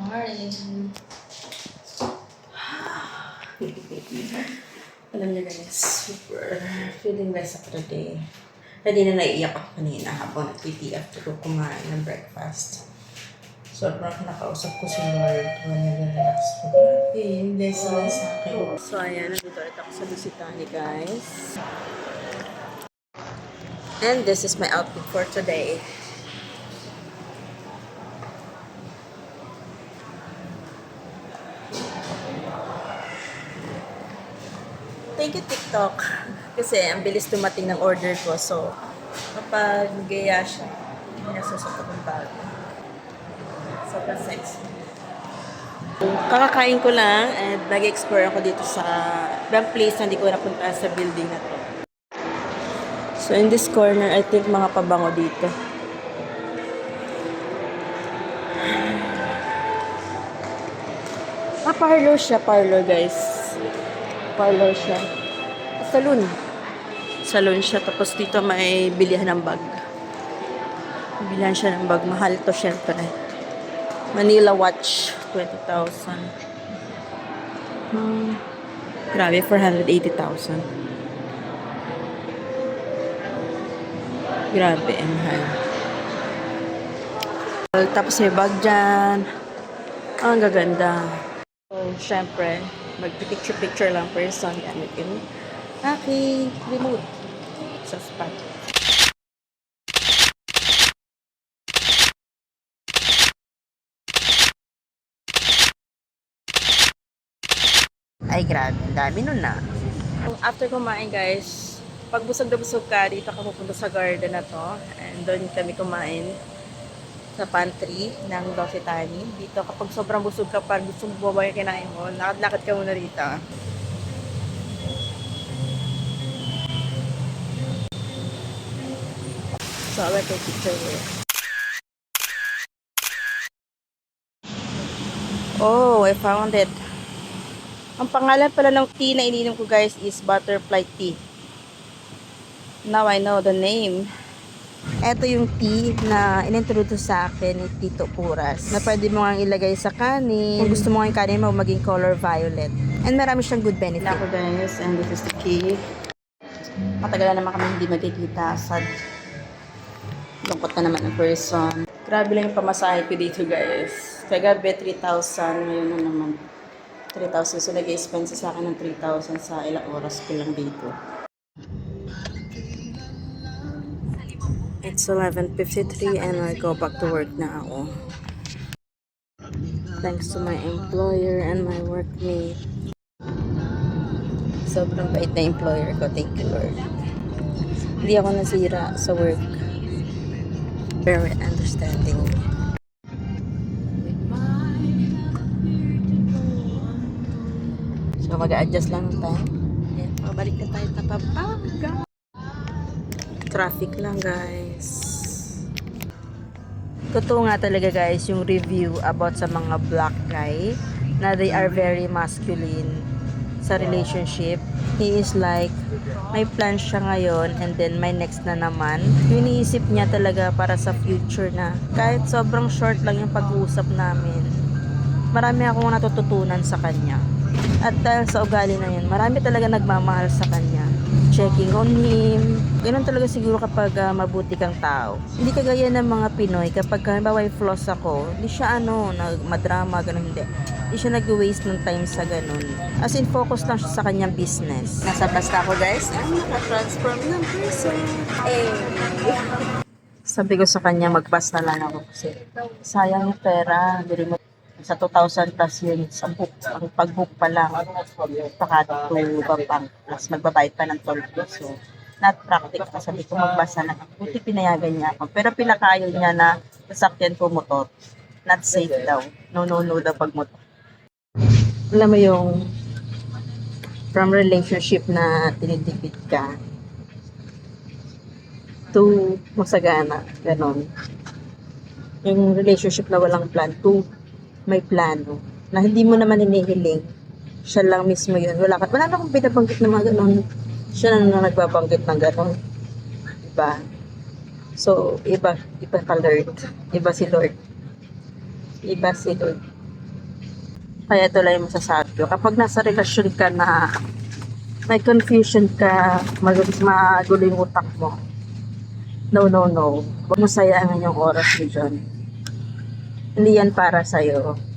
morning. Alam niyo guys, super feeling blessed after the day. Hindi na naiiyak ako kanina habang nag-PT after ko kumain ng breakfast. Sobrang nakausap ko si Lord when nag-relax ko. Grabe, yung blessing na sa akin. So ayan, nandito ulit ako sa Lusitani guys. And this is my outfit for today. Thank you, TikTok. Kasi ang bilis dumating ng order ko. So, kapag gaya siya, hindi niya susuot ng bago. Sobrang sexy. Kakakain ko lang and nag-explore ako dito sa ibang place na hindi ko napunta sa building na to. So, in this corner, I think mga pabango dito. Parlor siya. Parlor, guys. Parlor siya. Salon. Salon siya. Tapos dito may bilihan ng bag. Bilihan siya ng bag. Mahal to syempre. Manila watch. 20,000. Grabe. 480,000. Grabe. Mahal. Tapos may bag dyan. Ang gaganda. So, syempre, mag-picture-picture lang person gamit yung aking remote sa spot. Ay, grabe. Ang dami nun na. After kumain, guys, pag busog na busog ka, dito ka pupunta sa garden na to. And doon kami kumain sa pantry ng Lusitani. Dito, kapag sobrang busog ka, parang gusto mo bumaba yung kinain mo, lakad-lakad ka muna rito. So, I will take picture here. Oh, I found it. Ang pangalan pala ng tea na ininom ko, guys, is butterfly tea. Now I know the name. Ito yung tea na inintroduce sa akin ni Tito Puras na pwede mo nga ilagay sa kanin. Kung gusto mo nga yung kanin mo maging color violet. And marami siyang good benefit. Ako guys, and this is the key. Matagal na naman kami hindi magkikita. Sad. Lungkot na naman ang person. Grabe lang yung pamasahe ko dito guys. Kagabi 3,000. Ngayon na naman 3,000. So nag-expense sa akin ng 3,000 sa ilang oras ko lang dito. It's 11:53 and I go back to work na ako. Thanks to my employer and my workmate. Sobrang bait na employer ko. Thank you, Lord. Hindi ako nasira sa work. Very understanding. So, mag-a-adjust lang ng time. Yan, mabalik na tayo sa Pampanga. Traffic lang guys. Totoo nga talaga guys yung review about sa mga black guy na they are very masculine sa relationship. He is like may plan siya ngayon and then may next na naman. Yung iniisip niya talaga para sa future na kahit sobrang short lang yung pag-uusap namin, marami akong natututunan sa kanya. At dahil sa ugali na yun, marami talaga nagmamahal sa kanya. Checking on him. Ganun talaga siguro kapag mabuti kang tao. Hindi kagaya ng mga Pinoy, kapag halimbawa may flaws ako, hindi siya madrama, ganun hindi. Hindi siya nag-waste ng time sa ganun. As in, focus lang siya sa kanyang business. Nasa basta ako guys, naka-transform ng person. Sabi ko sa kanya, mag-bus na lang ako kasi sayang yung pera. Sa 2,000 plus yun, sa book, ang pag-book pa lang, pakatulo ba pang, plus magbabayad pa ng toll fee. So, not practical. Sabi ko, magbasa na ako. Buti pinayagan niya ako. Pero pinakayo niya na sasakyan ko motor. Not safe daw. No daw pag motor. Alam mo yung from relationship na tinitipid ka to masagana. Ganon. Yung relationship na walang plan to may plano, na hindi mo naman hinihiling, siya lang mismo yun. Wala na akong binabanggit ng mga ganon. Siya na nagbabanggit ng ganon. Diba? So, iba ka Lord. Iba si Lord. Kaya ito lang yung masasabi ko. Kapag nasa relasyon ka na may confusion ka, magulo yung utak mo. No, no, no. Huwag mo sayangin yung oras mo dyan. Hindi yan para sa'yo.